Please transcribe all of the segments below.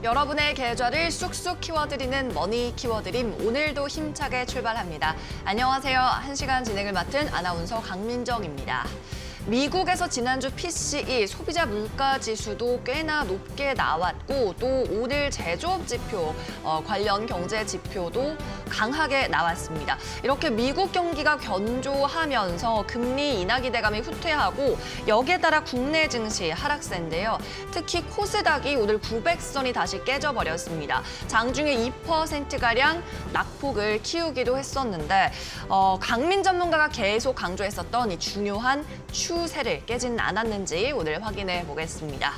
여러분의 계좌를 쑥쑥 키워드리는 머니 키워드림 오늘도 힘차게 출발합니다. 안녕하세요. 1시간 진행을 맡은 아나운서 강민정입니다. 미국에서 지난주 PCE 소비자 물가 지수도 꽤나 높게 나왔고 또 오늘 제조업 지표 관련 경제 지표도 강하게 나왔습니다. 이렇게 미국 경기가 견조하면서 금리 인하 기대감이 후퇴하고 여기에 따라 국내 증시 하락세인데요. 특히 코스닥이 오늘 900선이 다시 깨져버렸습니다. 장중에 2%가량 낙폭을 키우기도 했었는데 강민 전문가가 계속 강조했었던 이 중요한 추세를 깨지는 않았는지 오늘 확인해 보겠습니다.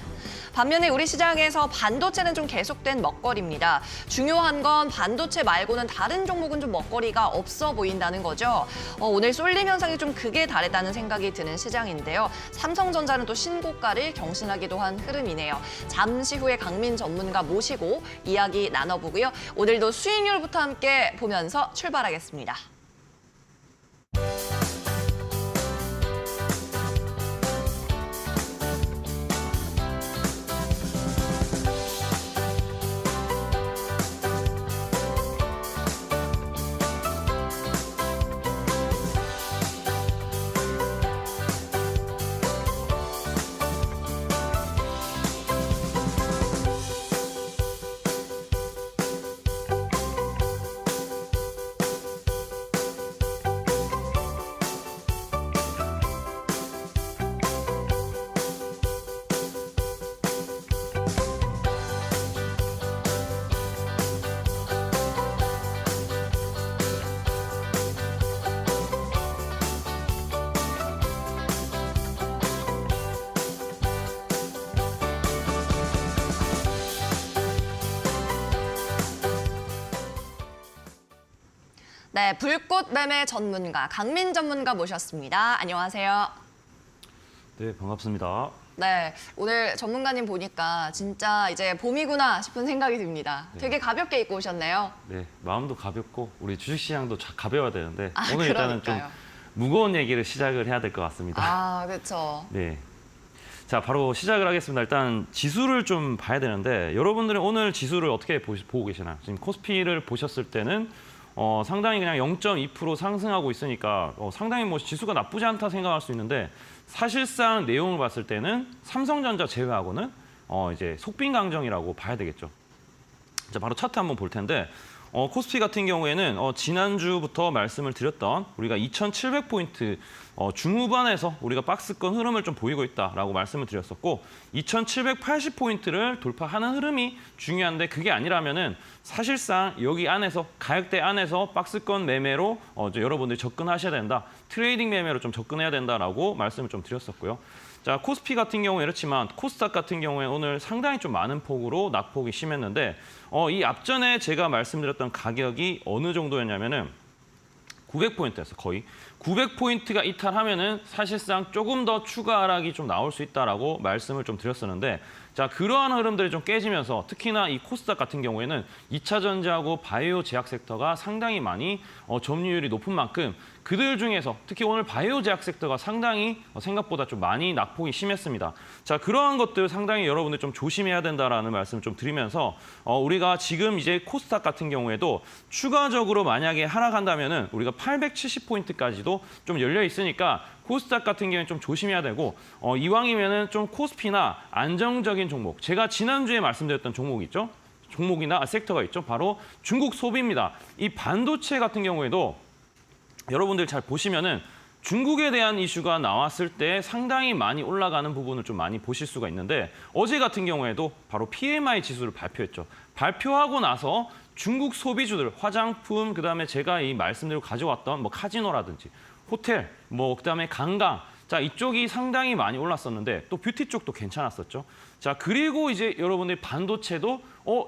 반면에 우리 시장에서 반도체는 좀 계속된 먹거리입니다. 중요한 건 반도체 말고는 다른 종목은 좀 먹거리가 없어 보인다는 거죠. 오늘 쏠림 현상이 좀 극에 달했다는 생각이 드는 시장인데요. 삼성전자는 또 신고가를 경신하기도 한 흐름이네요. 잠시 후에 강민 전문가 모시고 이야기 나눠보고요. 오늘도 수익률부터 함께 보면서 출발하겠습니다. 네, 불꽃 매매 전문가 강민 전문가 모셨습니다. 안녕하세요. 네, 반갑습니다. 네, 오늘 전문가님 보니까 진짜 이제 봄이구나 싶은 생각이 듭니다. 네. 되게 가볍게 입고 오셨네요. 네, 마음도 가볍고 우리 주식시장도 가벼워야 되는데 아, 오늘 일단은 그러니까요. 좀 무거운 얘기를 시작을 해야 될 것 같습니다. 아, 그렇죠. 네. 자, 바로 시작을 하겠습니다. 일단 지수를 좀 봐야 되는데 여러분들은 오늘 지수를 어떻게 보고 계시나요? 지금 코스피를 보셨을 때는 상당히 그냥 0.2% 상승하고 있으니까 상당히 뭐 지수가 나쁘지 않다 생각할 수 있는데 사실상 내용을 봤을 때는 삼성전자 제외하고는 이제 속빈 강정이라고 봐야 되겠죠. 자, 바로 차트 한번 볼 텐데 코스피 같은 경우에는 지난주부터 말씀을 드렸던 우리가 2,700포인트 중후반에서 우리가 박스권 흐름을 좀 보이고 있다라고 말씀을 드렸었고 2,780포인트를 돌파하는 흐름이 중요한데 그게 아니라면은 사실상 여기 안에서 가격대 안에서 박스권 매매로 여러분들이 접근하셔야 된다. 트레이딩 매매로 좀 접근해야 된다라고 말씀을 좀 드렸었고요. 자, 코스피 같은 경우에 이렇지만 코스닥 같은 경우에 오늘 상당히 좀 많은 폭으로 낙폭이 심했는데 이 앞전에 제가 말씀드렸던 가격이 어느 정도였냐면은 900포인트였어, 거의. 900포인트가 이탈하면은 사실상 조금 더 추가 하락이 좀 나올 수 있다라고 말씀을 좀 드렸었는데 자, 그러한 흐름들이 좀 깨지면서 특히나 이 코스닥 같은 경우에는 2차 전지하고 바이오 제약 섹터가 상당히 많이 점유율이 높은 만큼 그들 중에서 특히 오늘 바이오 제약 섹터가 상당히 생각보다 좀 많이 낙폭이 심했습니다. 자, 그러한 것들 상당히 여러분들 좀 조심해야 된다라는 말씀 좀 드리면서 우리가 지금 이제 코스닥 같은 경우에도 추가적으로 만약에 하락한다면은 우리가 870포인트까지도 좀 열려 있으니까 코스닥 같은 경우는 좀 조심해야 되고 이왕이면은 좀 코스피나 안정적인 종목 제가 지난주에 말씀드렸던 종목 있죠? 종목이나 섹터가 있죠? 바로 중국 소비입니다. 이 반도체 같은 경우에도 여러분들 잘 보시면은 중국에 대한 이슈가 나왔을 때 상당히 많이 올라가는 부분을 좀 많이 보실 수가 있는데 어제 같은 경우에도 바로 PMI 지수를 발표했죠. 발표하고 나서 중국 소비주들, 화장품, 그다음에 제가 이 말씀대로 가져왔던 뭐 카지노라든지 호텔, 뭐 그다음에 관광, 자, 이쪽이 상당히 많이 올랐었는데 또 뷰티 쪽도 괜찮았었죠. 자, 그리고 이제 여러분들 반도체도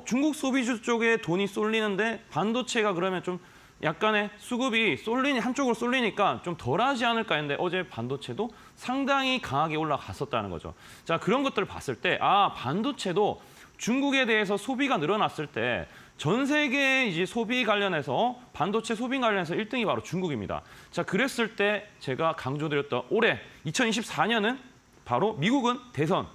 중국 소비주 쪽에 돈이 쏠리는데 반도체가 그러면 좀 약간의 수급이 한쪽으로 쏠리니까 좀 덜하지 않을까 했는데 어제 반도체도 상당히 강하게 올라갔었다는 거죠. 자, 그런 것들을 봤을 때 반도체도 중국에 대해서 소비가 늘어났을 때 전 세계 이제 소비 관련해서 반도체 소비 관련해서 1등이 바로 중국입니다. 자, 그랬을 때 제가 강조드렸던 올해 2024년은 바로 미국은 대선,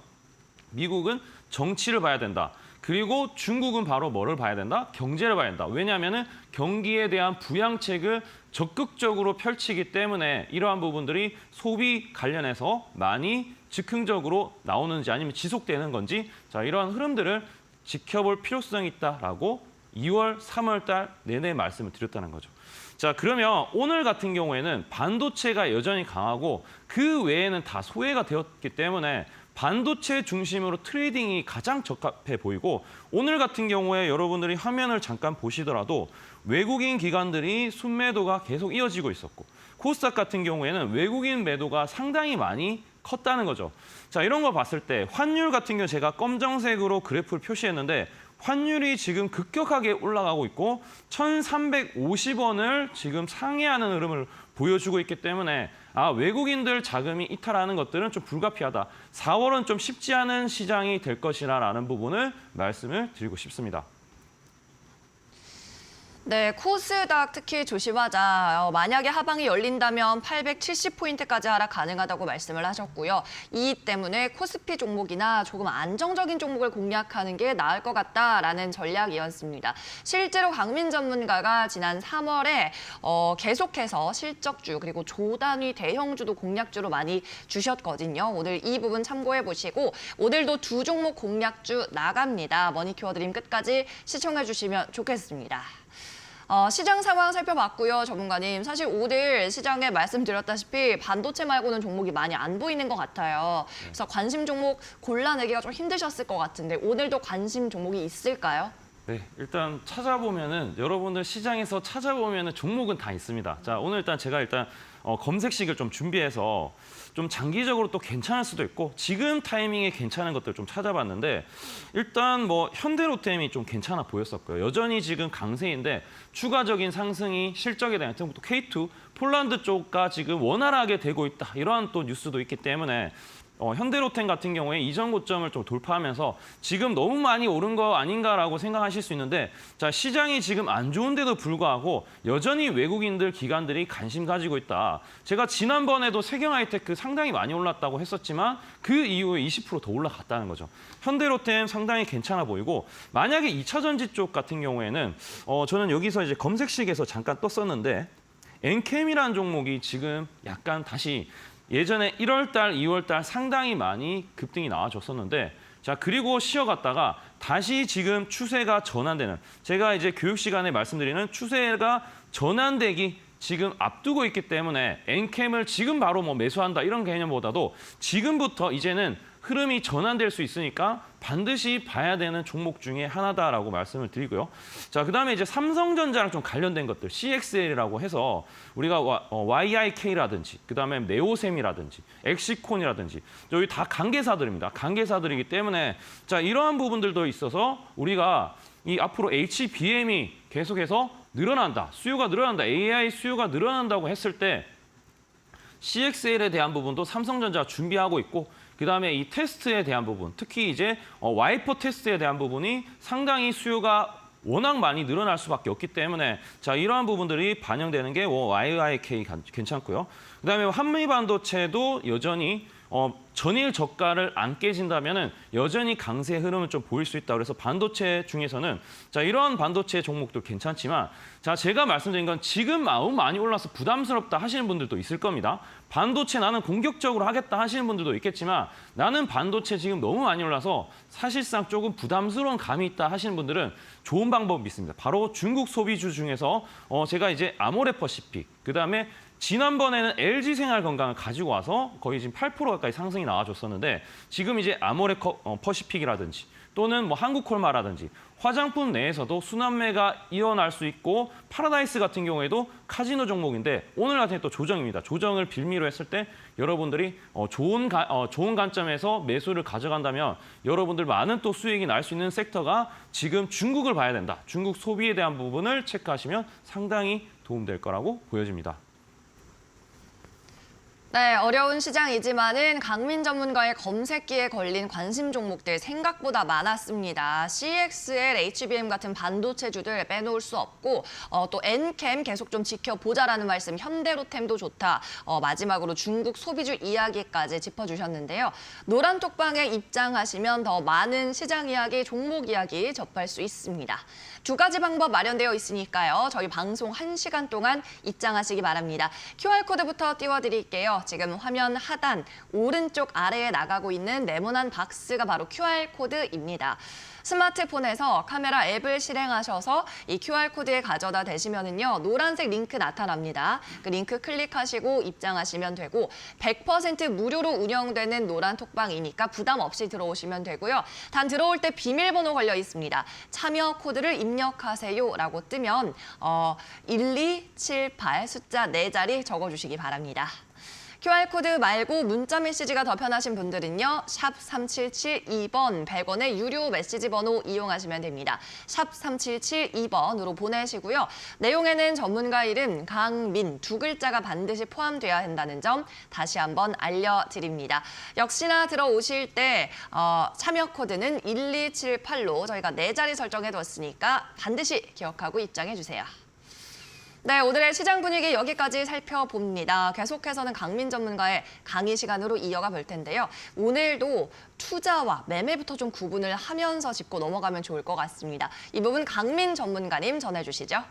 미국은 정치를 봐야 된다. 그리고 중국은 바로 뭐를 봐야 된다? 경제를 봐야 된다. 왜냐하면 경기에 대한 부양책을 적극적으로 펼치기 때문에 이러한 부분들이 소비 관련해서 많이 즉흥적으로 나오는지 아니면 지속되는 건지 자 이러한 흐름들을 지켜볼 필요성이 있다라고 2월, 3월 달 내내 말씀을 드렸다는 거죠. 자, 그러면 오늘 같은 경우에는 반도체가 여전히 강하고 그 외에는 다 소외가 되었기 때문에 반도체 중심으로 트레이딩이 가장 적합해 보이고 오늘 같은 경우에 여러분들이 화면을 잠깐 보시더라도 외국인 기관들이 순매도가 계속 이어지고 있었고 코스닥 같은 경우에는 외국인 매도가 상당히 많이 컸다는 거죠. 자, 이런 거 봤을 때 환율 같은 경우 제가 검정색으로 그래프를 표시했는데 환율이 지금 급격하게 올라가고 있고 1,350원을 지금 상회하는 흐름을 보여주고 있기 때문에 외국인들 자금이 이탈하는 것들은 좀 불가피하다. 4월은 좀 쉽지 않은 시장이 될 것이라는 부분을 말씀을 드리고 싶습니다. 네, 코스닥 특히 조심하자. 만약에 하방이 열린다면 870포인트까지 하락 가능하다고 말씀을 하셨고요. 이 때문에 코스피 종목이나 조금 안정적인 종목을 공략하는 게 나을 것 같다라는 전략이었습니다. 실제로 강민 전문가가 지난 3월에 계속해서 실적주 그리고 조단위 대형주도 공략주로 많이 주셨거든요. 오늘 이 부분 참고해 보시고 오늘도 두 종목 공략주 나갑니다. 머니큐어드림 끝까지 시청해 주시면 좋겠습니다. 시장 상황 살펴봤고요, 전문가님. 사실 오늘 시장에 말씀드렸다시피 반도체 말고는 종목이 많이 안 보이는 것 같아요. 그래서 관심 종목 골라내기가 좀 힘드셨을 것 같은데 오늘도 관심 종목이 있을까요? 네, 일단 찾아보면은 여러분들 시장에서 찾아보면은 종목은 다 있습니다. 자, 오늘 제가 검색식을 좀 준비해서 좀 장기적으로 또 괜찮을 수도 있고 지금 타이밍에 괜찮은 것들 좀 찾아봤는데 일단 뭐 현대로템이 좀 괜찮아 보였었고요. 여전히 지금 강세인데 추가적인 상승이 실적에 대한 또 K2 폴란드 쪽과 지금 원활하게 되고 있다. 이러한 또 뉴스도 있기 때문에 현대로템 같은 경우에 이전 고점을 좀 돌파하면서 지금 너무 많이 오른 거 아닌가라고 생각하실 수 있는데 자 시장이 지금 안 좋은데도 불구하고 여전히 외국인들 기관들이 관심 가지고 있다. 제가 지난번에도 세경하이테크 상당히 많이 올랐다고 했었지만 그 이후에 20% 더 올라갔다는 거죠. 현대로템 상당히 괜찮아 보이고 만약에 2차 전지 쪽 같은 경우에는 저는 여기서 이제 검색식에서 잠깐 떴었는데 엔캠이라는 종목이 지금 약간 다시 예전에 1월 달, 2월 달 상당히 많이 급등이 나와줬었는데 자 그리고 쉬어갔다가 다시 지금 추세가 전환되는 제가 이제 교육 시간에 말씀드리는 추세가 전환되기 지금 앞두고 있기 때문에 엔캠을 지금 바로 뭐 매수한다 이런 개념보다도 지금부터 이제는 흐름이 전환될 수 있으니까 반드시 봐야 되는 종목 중에 하나다라고 말씀을 드리고요. 자, 그다음에 이제 삼성전자랑 좀 관련된 것들 CXL이라고 해서 우리가 YIK라든지 그다음에 네오셈이라든지 엑시콘이라든지 여기 다 관계사들입니다. 관계사들이기 때문에 자, 이러한 부분들도 있어서 우리가 이 앞으로 HBM이 계속해서 늘어난다. 수요가 늘어난다. AI 수요가 늘어난다고 했을 때 CXL에 대한 부분도 삼성전자가 준비하고 있고 그다음에 이 테스트에 대한 부분, 특히 이제 와이퍼 테스트에 대한 부분이 상당히 수요가 워낙 많이 늘어날 수밖에 없기 때문에 자 이러한 부분들이 반영되는 게 YIK 괜찮고요. 그다음에 한미반도체도 여전히 전일 저가를 안 깨진다면은 여전히 강세 흐름을 좀 보일 수 있다. 그래서 반도체 중에서는 자 이러한 반도체 종목도 괜찮지만 자 제가 말씀드린 건 지금 너무 많이 올라서 부담스럽다 하시는 분들도 있을 겁니다. 반도체 나는 공격적으로 하겠다 하시는 분들도 있겠지만 나는 반도체 지금 너무 많이 올라서 사실상 조금 부담스러운 감이 있다 하시는 분들은 좋은 방법이 있습니다. 바로 중국 소비주 중에서 제가 이제 아모레퍼시픽 그다음에 지난번에는 LG생활건강을 가지고 와서 거의 지금 8% 가까이 상승이 나와줬었는데 지금 이제 아모레퍼시픽이라든지 또는 뭐 한국콜마라든지 화장품 내에서도 순환매가 일어날 수 있고 파라다이스 같은 경우에도 카지노 종목인데 오늘 같은 또 조정입니다. 조정을 빌미로 했을 때 여러분들이 좋은 관점에서 매수를 가져간다면 여러분들 많은 또 수익이 날 수 있는 섹터가 지금 중국을 봐야 된다. 중국 소비에 대한 부분을 체크하시면 상당히 도움될 거라고 보여집니다. 네, 어려운 시장이지만은 강민 전문가의 검색기에 걸린 관심 종목들 생각보다 많았습니다. CXL, HBM 같은 반도체주들 빼놓을 수 없고 또 엔캠 계속 좀 지켜보자라는 말씀, 현대로템도 좋다. 마지막으로 중국 소비주 이야기까지 짚어주셨는데요. 노란톡방에 입장하시면 더 많은 시장 이야기, 종목 이야기 접할 수 있습니다. 두 가지 방법 마련되어 있으니까요. 저희 방송 1시간 동안 입장하시기 바랍니다. QR코드부터 띄워드릴게요. 지금 화면 하단 오른쪽 아래에 나가고 있는 네모난 박스가 바로 QR코드입니다. 스마트폰에서 카메라 앱을 실행하셔서 이 QR코드에 가져다 대시면은요, 노란색 링크 나타납니다. 그 링크 클릭하시고 입장하시면 되고 100% 무료로 운영되는 노란 톡방이니까 부담 없이 들어오시면 되고요. 단 들어올 때 비밀번호 걸려 있습니다. 참여 코드를 입력하세요라고 뜨면 1278 숫자 4자리 적어주시기 바랍니다. QR코드 말고 문자 메시지가 더 편하신 분들은요. 샵 3772번 100원의 유료 메시지 번호 이용하시면 됩니다. 샵 3772번으로 보내시고요. 내용에는 전문가 이름 강민 두 글자가 반드시 포함돼야 한다는 점 다시 한번 알려드립니다. 역시나 들어오실 때 참여 코드는 1278로 저희가 4자리 설정해뒀으니까 반드시 기억하고 입장해주세요. 네, 오늘의 시장 분위기 여기까지 살펴봅니다. 계속해서는 강민 전문가의 강의 시간으로 이어가 볼 텐데요. 오늘도 투자와 매매부터 좀 구분을 하면서 짚고 넘어가면 좋을 것 같습니다. 이 부분 강민 전문가님 전해주시죠.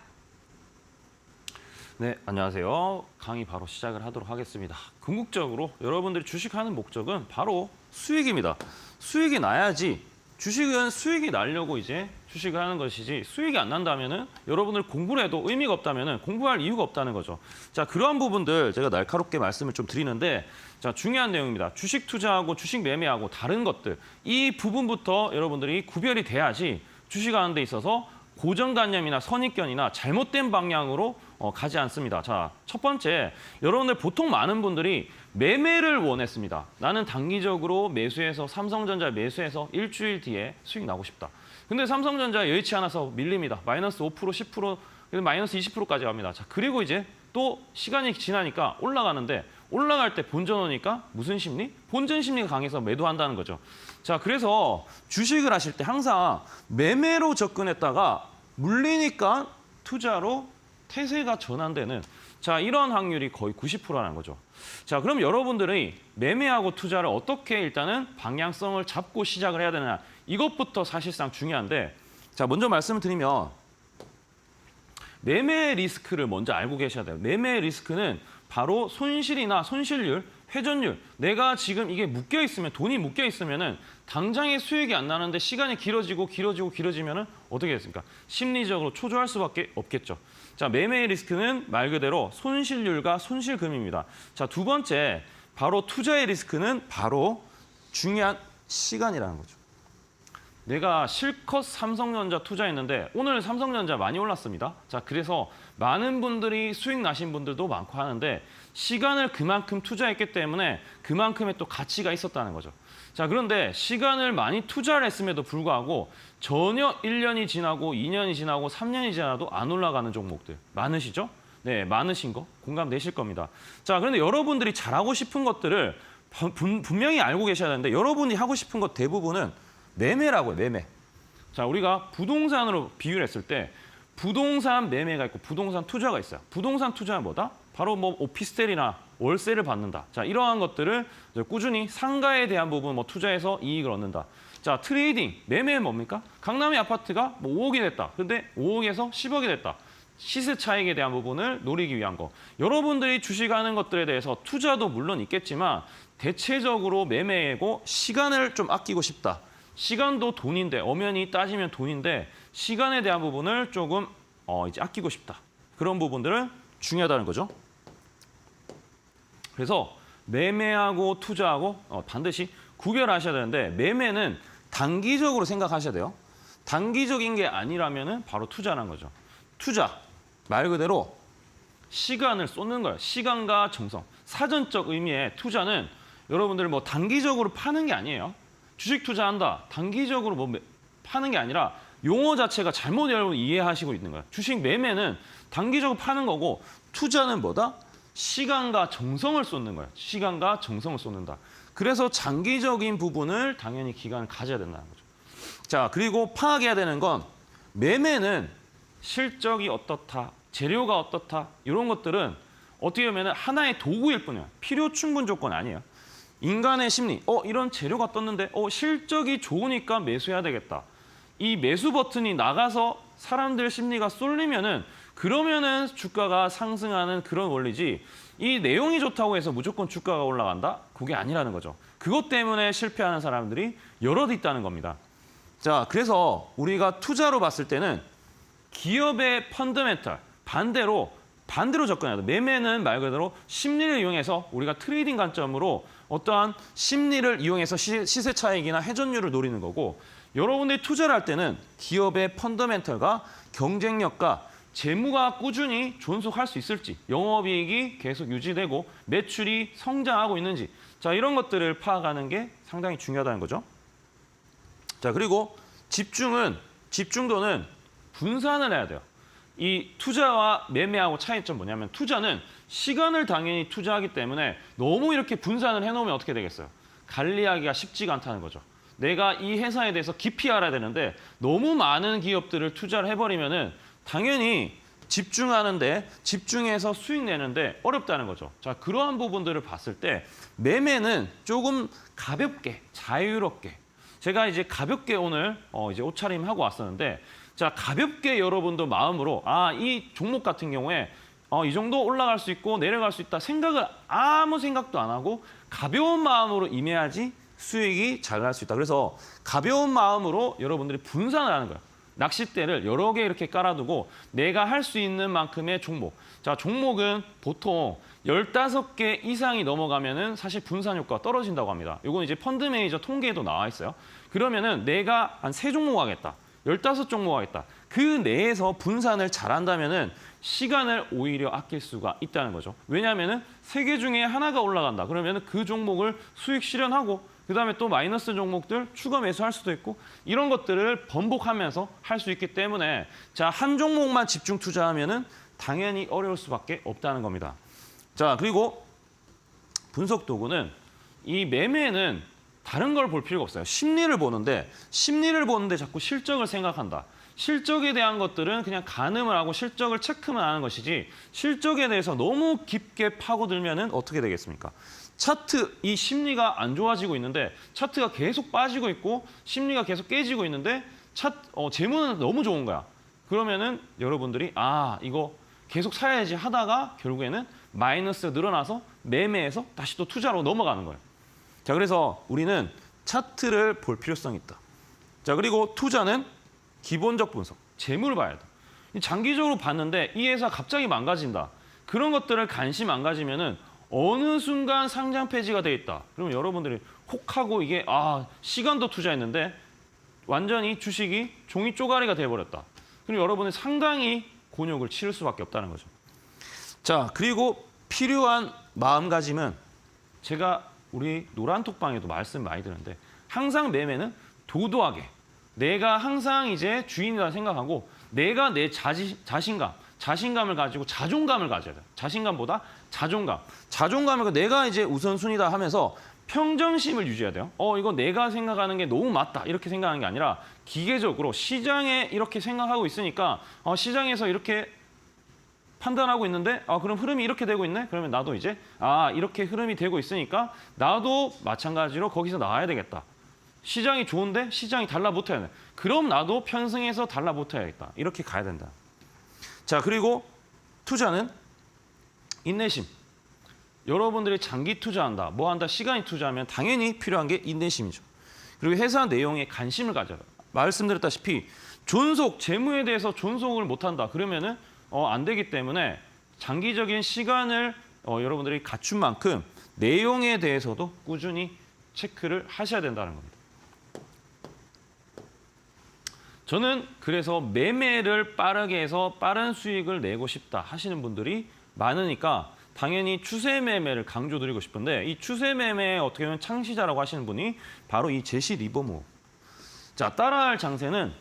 네, 안녕하세요. 강의 바로 시작을 하도록 하겠습니다. 궁극적으로 여러분들이 주식하는 목적은 바로 수익입니다. 수익이 나야지, 주식은 수익이 나려고 이제 주식을 하는 것이지, 수익이 안 난다면은 여러분들 공부를 해도 의미가 없다면은 공부할 이유가 없다는 거죠. 자, 그러한 부분들 제가 날카롭게 말씀을 좀 드리는데, 자, 중요한 내용입니다. 주식 투자하고 주식 매매하고 다른 것들, 이 부분부터 여러분들이 구별이 돼야지 주식하는 데 있어서 고정관념이나 선입견이나 잘못된 방향으로 가지 않습니다. 자, 첫 번째, 여러분들 보통 많은 분들이 매매를 원했습니다. 나는 단기적으로 매수해서 삼성전자 매수해서 일주일 뒤에 수익 나고 싶다. 근데 삼성전자 여의치 않아서 밀립니다. 마이너스 5%, 10%, 마이너스 20%까지 갑니다. 자, 그리고 이제 또 시간이 지나니까 올라가는데, 올라갈 때 본전 오니까 무슨 심리? 본전 심리가 강해서 매도한다는 거죠. 자, 그래서 주식을 하실 때 항상 매매로 접근했다가 물리니까 투자로 태세가 전환되는, 자, 이런 확률이 거의 90%라는 거죠. 자, 그럼 여러분들이 매매하고 투자를 어떻게 일단은 방향성을 잡고 시작을 해야 되느냐, 이것부터 사실상 중요한데, 자, 먼저 말씀을 드리면 매매 리스크를 먼저 알고 계셔야 돼요. 매매 리스크는 바로 손실이나 손실률, 회전율, 내가 지금 이게 묶여 있으면, 돈이 묶여 있으면은 당장의 수익이 안 나는데 시간이 길어지면은 어떻게 됐습니까? 심리적으로 초조할 수밖에 없겠죠. 자, 매매의 리스크는 말 그대로 손실률과 손실금입니다. 자, 두 번째, 바로 투자의 리스크는 바로 중요한 시간이라는 거죠. 내가 실컷 삼성전자 투자했는데 오늘 삼성전자 많이 올랐습니다. 자, 그래서 많은 분들이 수익 나신 분들도 많고 하는데, 시간을 그만큼 투자했기 때문에 그만큼의 또 가치가 있었다는 거죠. 자, 그런데 시간을 많이 투자를 했음에도 불구하고 전혀 1년이 지나고 2년이 지나고 3년이 지나도 안 올라가는 종목들 많으시죠? 네, 많으신 거 공감되실 겁니다. 자, 그런데 여러분들이 잘하고 싶은 것들을 분명히 알고 계셔야 되는데, 여러분이 하고 싶은 것 대부분은 매매라고요, 매매. 자, 우리가 부동산으로 비유를 했을 때 부동산 매매가 있고 부동산 투자가 있어요. 부동산 투자는 뭐다? 바로 뭐 오피스텔이나 월세를 받는다. 자, 이러한 것들을 꾸준히 상가에 대한 부분 투자해서 이익을 얻는다. 자, 트레이딩, 매매는 뭡니까? 강남의 아파트가 뭐 5억이 됐다. 근데 5억에서 10억이 됐다. 시세 차익에 대한 부분을 노리기 위한 거. 여러분들이 주식하는 것들에 대해서 투자도 물론 있겠지만 대체적으로 매매고 시간을 좀 아끼고 싶다. 시간도 돈인데, 엄연히 따지면 돈인데 시간에 대한 부분을 조금 이제 아끼고 싶다. 그런 부분들은 중요하다는 거죠. 그래서 매매하고 투자하고 반드시 구별하셔야 되는데, 매매는 단기적으로 생각하셔야 돼요. 단기적인 게 아니라면은 바로 투자라는 거죠. 투자, 말 그대로 시간을 쏟는 거예요. 시간과 정성. 사전적 의미의 투자는 여러분들 뭐 단기적으로 파는 게 아니에요. 주식 투자한다. 단기적으로 뭐 파는 게 아니라 용어 자체가 잘못 여러분 이해하시고 있는 거예요. 주식 매매는 단기적으로 파는 거고, 투자는 뭐다? 시간과 정성을 쏟는 거예요. 시간과 정성을 쏟는다. 그래서 장기적인 부분을 당연히 기간을 가져야 된다는 거죠. 자, 그리고 파악해야 되는 건 매매는 실적이 어떻다, 재료가 어떻다 이런 것들은 어떻게 보면 하나의 도구일 뿐이에요. 필요 충분 조건 아니에요. 인간의 심리, 이런 재료가 떴는데 실적이 좋으니까 매수해야 되겠다. 이 매수 버튼이 나가서 사람들 심리가 쏠리면은 그러면은 주가가 상승하는 그런 원리지 이 내용이 좋다고 해서 무조건 주가가 올라간다? 그게 아니라는 거죠. 그것 때문에 실패하는 사람들이 여럿 있다는 겁니다. 자, 그래서 우리가 투자로 봤을 때는 기업의 펀더멘탈, 반대로 접근해야 돼. 매매는 말 그대로 심리를 이용해서 우리가 트레이딩 관점으로 어떠한 심리를 이용해서 시세 차익이나 회전율을 노리는 거고 여러분들이 투자를 할 때는 기업의 펀더멘털과 경쟁력과 재무가 꾸준히 존속할 수 있을지 영업이익이 계속 유지되고 매출이 성장하고 있는지 자 이런 것들을 파악하는 게 상당히 중요하다는 거죠. 자 그리고 집중도는 분산을 해야 돼요. 이 투자와 매매하고 차이점 뭐냐면 투자는 시간을 당연히 투자하기 때문에 너무 이렇게 분산을 해놓으면 어떻게 되겠어요? 관리하기가 쉽지가 않다는 거죠. 내가 이 회사에 대해서 깊이 알아야 되는데 너무 많은 기업들을 투자를 해버리면은 당연히 집중해서 수익 내는데 어렵다는 거죠. 자 그러한 부분들을 봤을 때 매매는 조금 가볍게 자유롭게 제가 이제 가볍게 오늘 이제 옷차림 하고 왔었는데 자 가볍게 여러분도 마음으로 이 종목 같은 경우에 이 정도 올라갈 수 있고 내려갈 수 있다 생각을 아무 생각도 안 하고 가벼운 마음으로 임해야지 수익이 잘 날 수 있다. 그래서 가벼운 마음으로 여러분들이 분산을 하는 거예요. 낚싯대를 여러 개 이렇게 깔아두고 내가 할 수 있는 만큼의 종목. 자 종목은 보통 15개 이상이 넘어가면은 사실 분산 효과가 떨어진다고 합니다. 이건 이제 펀드 매니저 통계에도 나와 있어요. 그러면은 내가 한 3종목 하겠다. 15종목 하겠다. 그 내에서 분산을 잘한다면은 시간을 오히려 아낄 수가 있다는 거죠. 왜냐하면은 3개 중에 하나가 올라간다. 그러면은 그 종목을 수익 실현하고 그다음에 또 마이너스 종목들 추가 매수할 수도 있고 이런 것들을 번복하면서 할 수 있기 때문에 자, 한 종목만 집중 투자하면은 당연히 어려울 수밖에 없다는 겁니다. 자, 그리고 분석 도구는 이 매매는 다른 걸 볼 필요가 없어요. 심리를 보는데 자꾸 실적을 생각한다. 실적에 대한 것들은 그냥 가늠을 하고 실적을 체크만 하는 것이지 실적에 대해서 너무 깊게 파고들면은 어떻게 되겠습니까? 차트, 이 심리가 안 좋아지고 있는데 차트가 계속 빠지고 있고 심리가 계속 깨지고 있는데 재무는 너무 좋은 거야. 그러면은 여러분들이 이거 계속 사야지 하다가 결국에는 마이너스가 늘어나서 매매해서 다시 또 투자로 넘어가는 거예요. 자, 그래서 우리는 차트를 볼 필요성이 있다. 자, 그리고 투자는 기본적 분석, 재무를 봐야 돼. 장기적으로 봤는데 이 회사 갑자기 망가진다. 그런 것들을 관심 안 가지면은 어느 순간 상장 폐지가 돼 있다. 그러면 여러분들이 혹하고 이게 시간도 투자했는데 완전히 주식이 종이 쪼가리가 돼버렸다. 그럼 여러분은 상당히 곤욕을 치를 수밖에 없다는 거죠. 자, 그리고 필요한 마음가짐은 제가 우리 노란톡방에도 말씀 많이 드는데 항상 매매는 도도하게 내가 항상 이제 주인이라 생각하고 내가 내 자신감을 가지고 자존감을 가져야 돼요. 자신감보다 자존감을 내가 이제 우선순위다 하면서 평정심을 유지해야 돼요. 이거 내가 생각하는 게 너무 맞다 이렇게 생각하는 게 아니라 기계적으로 시장에 이렇게 생각하고 있으니까 시장에서 이렇게 판단하고 있는데 그럼 흐름이 이렇게 되고 있네? 그러면 나도 이제 이렇게 흐름이 되고 있으니까 나도 마찬가지로 거기서 나와야 되겠다. 시장이 좋은데 시장이 달라붙어야 돼. 그럼 나도 편승해서 달라붙어야겠다. 이렇게 가야 된다. 자, 그리고 투자는 인내심. 여러분들이 장기 투자한다, 뭐 한다, 시간이 투자하면 당연히 필요한 게 인내심이죠. 그리고 회사 내용에 관심을 가져요. 말씀드렸다시피 재무에 대해서 존속을 못한다. 그러면은 안 되기 때문에 장기적인 시간을 여러분들이 갖춘 만큼 내용에 대해서도 꾸준히 체크를 하셔야 된다는 겁니다. 저는 그래서 매매를 빠르게 해서 빠른 수익을 내고 싶다 하시는 분들이 많으니까 당연히 추세 매매를 강조드리고 싶은데 이 추세 매매의 어떻게 보면 창시자라고 하시는 분이 바로 이 제시 리버모. 자, 따라할 장세는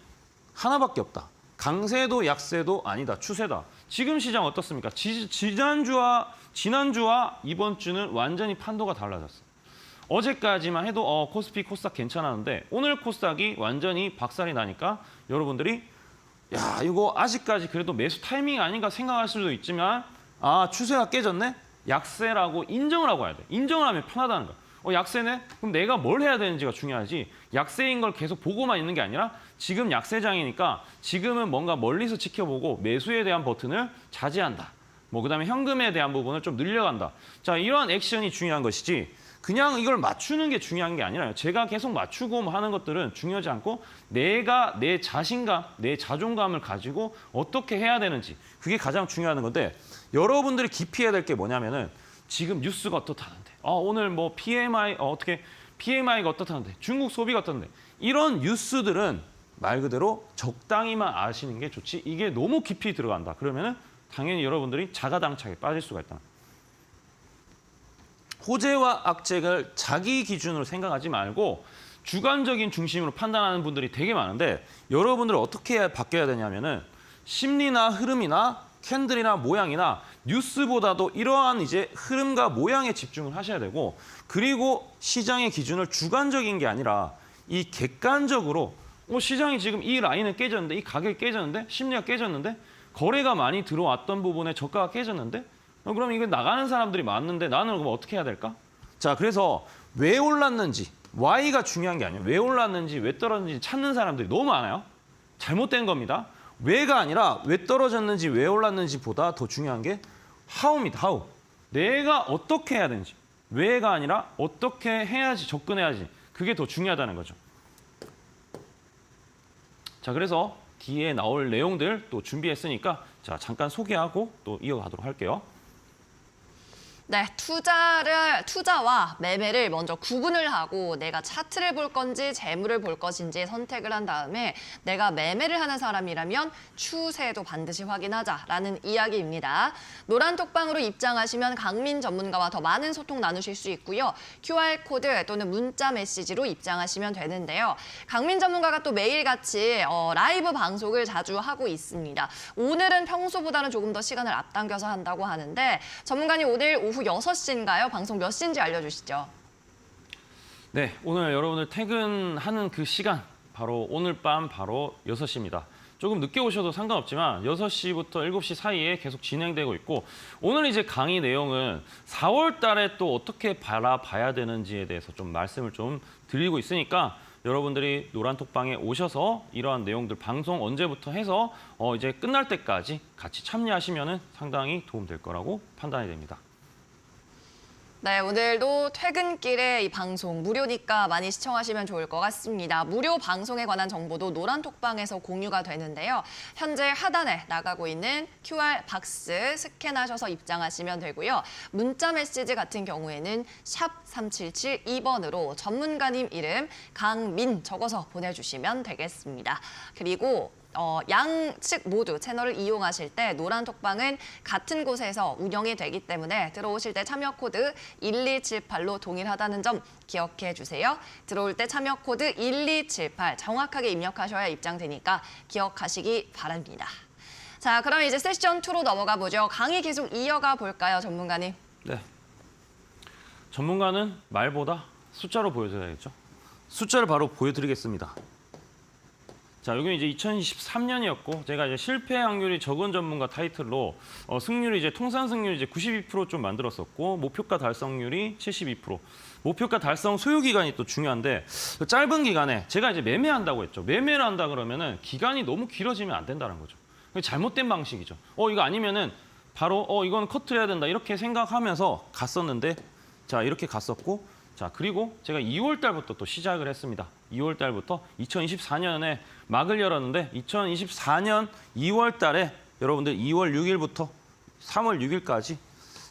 하나밖에 없다. 강세도 약세도 아니다. 추세다. 지금 시장 어떻습니까? 지난주와 지난주와 이번 주는 완전히 판도가 달라졌어. 어제까지만 해도 코스피, 코스닥 괜찮았는데 오늘 코스닥이 완전히 박살이 나니까 여러분들이 야, 이거 아직까지 그래도 매수 타이밍이 아닌가 생각할 수도 있지만 추세가 깨졌네? 약세라고 인정을 하고 와야 돼. 인정을 하면 편하다는 거야. 약세네? 그럼 내가 뭘 해야 되는지가 중요하지. 약세인 걸 계속 보고만 있는 게 아니라 지금 약세장이니까 지금은 뭔가 멀리서 지켜보고 매수에 대한 버튼을 자제한다. 그다음에 현금에 대한 부분을 좀 늘려간다. 자, 이러한 액션이 중요한 것이지 그냥 이걸 맞추는 게 중요한 게 아니라요. 제가 계속 맞추고 하는 것들은 중요하지 않고 내가 내 자신감, 내 자존감을 가지고 어떻게 해야 되는지 그게 가장 중요한 건데 여러분들이 기피해야 될 게 뭐냐면은 지금 뉴스가 어떻다는데 오늘 뭐 PMI가 어떻다는데 중국 소비가 어떤데 이런 뉴스들은 말 그대로 적당히만 아시는 게 좋지 이게 너무 깊이 들어간다. 그러면은 당연히 여러분들이 자가당착에 빠질 수가 있다. 호재와 악재를 자기 기준으로 생각하지 말고 주관적인 중심으로 판단하는 분들이 되게 많은데 여러분들은 어떻게 바뀌어야 되냐면은 심리나 흐름이나 캔들이나 모양이나 뉴스보다도 이러한 이제 흐름과 모양에 집중을 하셔야 되고 그리고 시장의 기준을 주관적인 게 아니라 이 객관적으로 시장이 지금 이 라인은 깨졌는데 이 가격이 깨졌는데 심리가 깨졌는데 거래가 많이 들어왔던 부분에 저가가 깨졌는데 그럼 이거 나가는 사람들이 많은데 나는 그럼 어떻게 해야 될까? 자, 그래서 왜 올랐는지 Y가 중요한 게 아니에요. 왜 올랐는지 왜 떨어졌는지 찾는 사람들이 너무 많아요. 잘못된 겁니다. 왜가 아니라 왜 떨어졌는지 왜 올랐는지보다 더 중요한 게 how입니다. how. 내가 어떻게 해야 되는지. 왜가 아니라 어떻게 해야지 접근해야지. 그게 더 중요하다는 거죠. 자, 그래서 뒤에 나올 내용들 또 준비했으니까 자, 잠깐 소개하고 또 이어가도록 할게요. 네, 투자와 매매를 먼저 구분을 하고 내가 차트를 볼 건지 재물을 볼 것인지 선택을 한 다음에 내가 매매를 하는 사람이라면 추세도 반드시 확인하자라는 이야기입니다. 노란 톡방으로 입장하시면 강민 전문가와 더 많은 소통 나누실 수 있고요. QR코드 또는 문자 메시지로 입장하시면 되는데요. 강민 전문가가 또 매일같이 라이브 방송을 자주 하고 있습니다. 오늘은 평소보다는 조금 더 시간을 앞당겨서 한다고 하는데 전문가님 오늘 오후 6시인가요? 방송 몇 시인지 알려주시죠. 네, 오늘 여러분들 퇴근하는 그 시간 바로 오늘 밤 바로 6시입니다. 조금 늦게 오셔도 상관없지만 6시부터 7시 사이에 계속 진행되고 있고 오늘 이제 강의 내용은 4월 달에 또 어떻게 바라봐야 되는지에 대해서 좀 말씀을 좀 드리고 있으니까 여러분들이 노란톡방에 오셔서 이러한 내용들 방송 언제부터 해서 이제 끝날 때까지 같이 참여하시면 상당히 도움될 거라고 판단이 됩니다. 네, 오늘도 퇴근길에 이 방송 무료니까 많이 시청하시면 좋을 것 같습니다. 무료 방송에 관한 정보도 노란톡방에서 공유가 되는데요. 현재 하단에 나가고 있는 QR 박스 스캔하셔서 입장하시면 되고요. 문자 메시지 같은 경우에는 샵 3772번으로 전문가님 이름 강민 적어서 보내주시면 되겠습니다. 그리고 양측 모두 채널을 이용하실 때 노란톡방은 같은 곳에서 운영이 되기 때문에 들어오실 때 참여 코드 1278로 동일하다는 점 기억해 주세요. 들어올 때 참여 코드 1278 정확하게 입력하셔야 입장되니까 기억하시기 바랍니다. 자, 그럼 이제 세션 2로 넘어가 보죠. 강의 계속 이어가 볼까요, 전문가님? 네. 전문가는 말보다 숫자로 보여줘야겠죠. 숫자를 바로 보여드리겠습니다. 자, 여기는 이제 2023년이었고 제가 이제 실패 확률이 적은 전문가 타이틀로 승률이 이제 통산 승률이 이제 92% 좀 만들었었고 목표가 달성률이 72%. 목표가 달성 소요 기간이 또 중요한데 짧은 기간에 제가 이제 매매한다고 했죠. 매매를 한다 그러면은 기간이 너무 길어지면 안 된다는 거죠. 잘못된 방식이죠. 이거 아니면은 바로 이건 커트해야 된다 이렇게 생각하면서 갔었는데 자, 이렇게 갔었고 자, 그리고 제가 2월 달부터 또 시작을 했습니다. 2월 달부터 2024년에 막을 열었는데 2024년 2월 달에 여러분들 2월 6일부터 3월 6일까지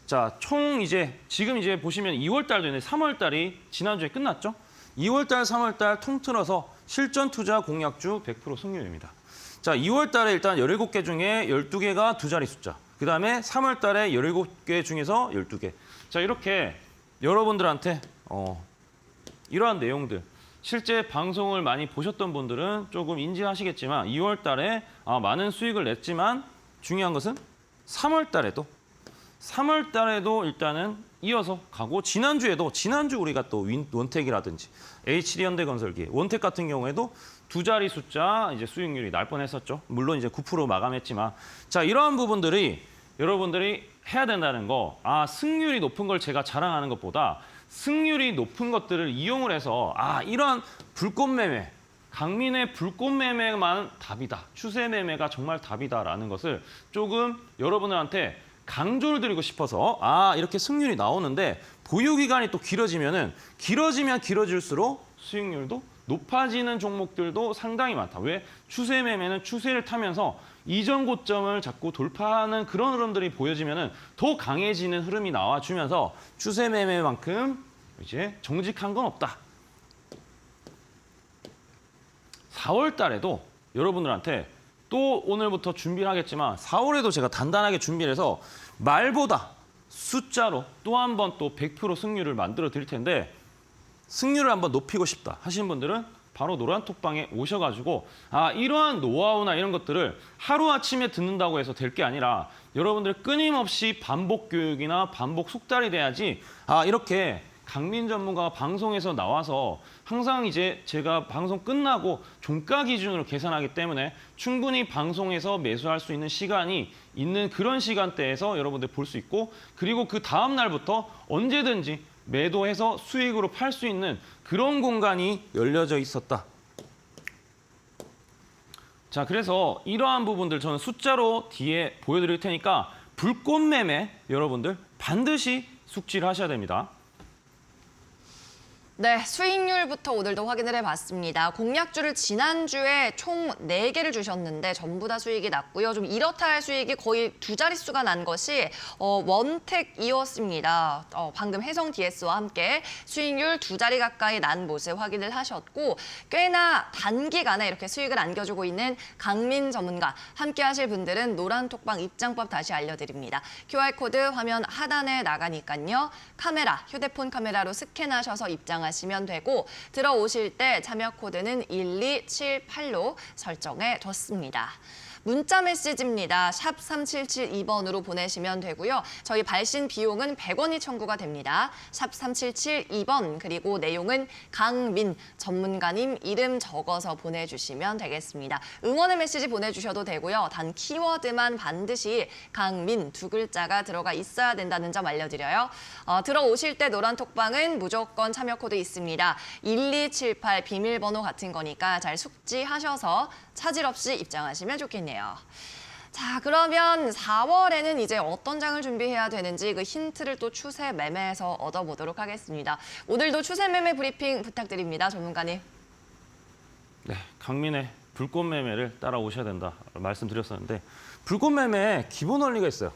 자, 총 이제 지금 이제 보시면 2월 달도 있는데 3월 달이 지난주에 끝났죠? 2월 달, 3월 달 통틀어서 실전 투자 공약주 100% 승률입니다. 자, 2월 달에 일단 17개 중에 12개가 두 자리 숫자. 그다음에 3월 달에 17개 중에서 12개. 자, 이렇게 여러분들한테 이러한 내용들 실제 방송을 많이 보셨던 분들은 조금 인지하시겠지만 2월 달에 많은 수익을 냈지만 중요한 것은 3월 달에도 3월 달에도 일단은 이어서 가고 지난주 우리가 또 원택이라든지 HD현대건설기, 원택 같은 경우에도 두 자리 숫자 이제 수익률이 날 뻔했었죠. 물론 이제 9% 마감했지만 자, 이러한 부분들이 여러분들이 해야 된다는 거. 승률이 높은 걸 제가 자랑하는 것보다 승률이 높은 것들을 이용을 해서 이러한 불꽃 매매, 강민의 불꽃 매매만 답이다. 추세 매매가 정말 답이다라는 것을 조금 여러분들한테 강조를 드리고 싶어서 이렇게 승률이 나오는데 보유 기간이 또 길어지면 길어질수록 수익률도 높아지는 종목들도 상당히 많다. 왜? 추세 매매는 추세를 타면서 이전 고점을 자꾸 돌파하는 그런 흐름들이 보여지면 더 강해지는 흐름이 나와주면서 추세 매매만큼 이제 정직한 건 없다. 4월 달에도 여러분들한테 또 오늘부터 준비를 하겠지만 4월에도 제가 단단하게 준비를 해서 말보다 숫자로 또 한 번 또 100% 승률을 만들어 드릴 텐데 승률을 한번 높이고 싶다 하시는 분들은 바로 노란톡방에 오셔가지고 이러한 노하우나 이런 것들을 하루아침에 듣는다고 해서 될 게 아니라 여러분들 끊임없이 반복 교육이나 반복 숙달이 돼야지 이렇게 강민 전문가가 방송에서 나와서 항상 이제 제가 방송 끝나고 종가 기준으로 계산하기 때문에 충분히 방송에서 매수할 수 있는 시간이 있는 그런 시간대에서 여러분들 볼 수 있고 그리고 그 다음 날부터 언제든지 매도해서 수익으로 팔 수 있는 그런 공간이 열려져 있었다. 자, 그래서 이러한 부분들 저는 숫자로 뒤에 보여드릴 테니까 불꽃 매매 여러분들 반드시 숙지를 하셔야 됩니다. 네, 수익률부터 오늘도 확인을 해봤습니다. 공략주를 지난주에 총 4개를 주셨는데 전부 다 수익이 났고요. 좀 이렇다 할 수익이 거의 두 자릿수가 난 것이 원택이었습니다. 방금 해성 DS와 함께 수익률 두 자리 가까이 난 모습 확인을 하셨고 꽤나 단기간에 이렇게 수익을 안겨주고 있는 강민 전문가 함께 하실 분들은 노란톡방 입장법 다시 알려드립니다. QR코드 화면 하단에 나가니까요. 카메라, 휴대폰 카메라로 스캔하셔서 입장하시면 되고 들어오실 때 참여 코드는 1278로 설정해 뒀습니다. 문자 메시지입니다. 샵 3772번으로 보내시면 되고요. 저희 발신 비용은 100원이 청구가 됩니다. 샵 3772번 그리고 내용은 강민 전문가님 이름 적어서 보내주시면 되겠습니다. 응원의 메시지 보내주셔도 되고요. 단 키워드만 반드시 강민 두 글자가 들어가 있어야 된다는 점 알려드려요. 들어오실 때 노란톡방은 무조건 참여 코드 있습니다. 1278 비밀번호 같은 거니까 잘 숙지하셔서 차질 없이 입장하시면 좋겠네요. 자, 그러면 4월에는 이제 어떤 장을 준비해야 되는지 그 힌트를 또 추세 매매에서 얻어보도록 하겠습니다. 오늘도 추세 매매 브리핑 부탁드립니다, 전문가님. 네, 강민의 불꽃 매매를 따라오셔야 된다 말씀드렸었는데 불꽃 매매에 기본 원리가 있어요.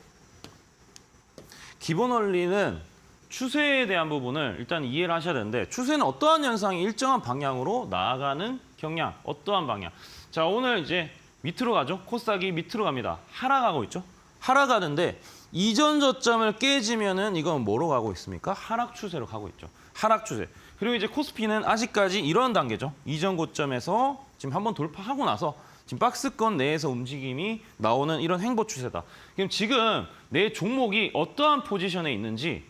기본 원리는 추세에 대한 부분을 일단 이해를 하셔야 되는데 추세는 어떠한 현상이 일정한 방향으로 나아가는 경향, 어떠한 방향. 자, 오늘 이제 밑으로 가죠. 코스닥이 밑으로 갑니다. 하락하고 있죠. 하락하는데 이전 저점을 깨지면은 이건 뭐로 가고 있습니까? 하락 추세로 가고 있죠. 하락 추세. 그리고 이제 코스피는 아직까지 이런 단계죠. 이전 고점에서 지금 한번 돌파하고 나서 지금 박스권 내에서 움직임이 나오는 이런 행보 추세다. 그럼 지금 내 종목이 어떠한 포지션에 있는지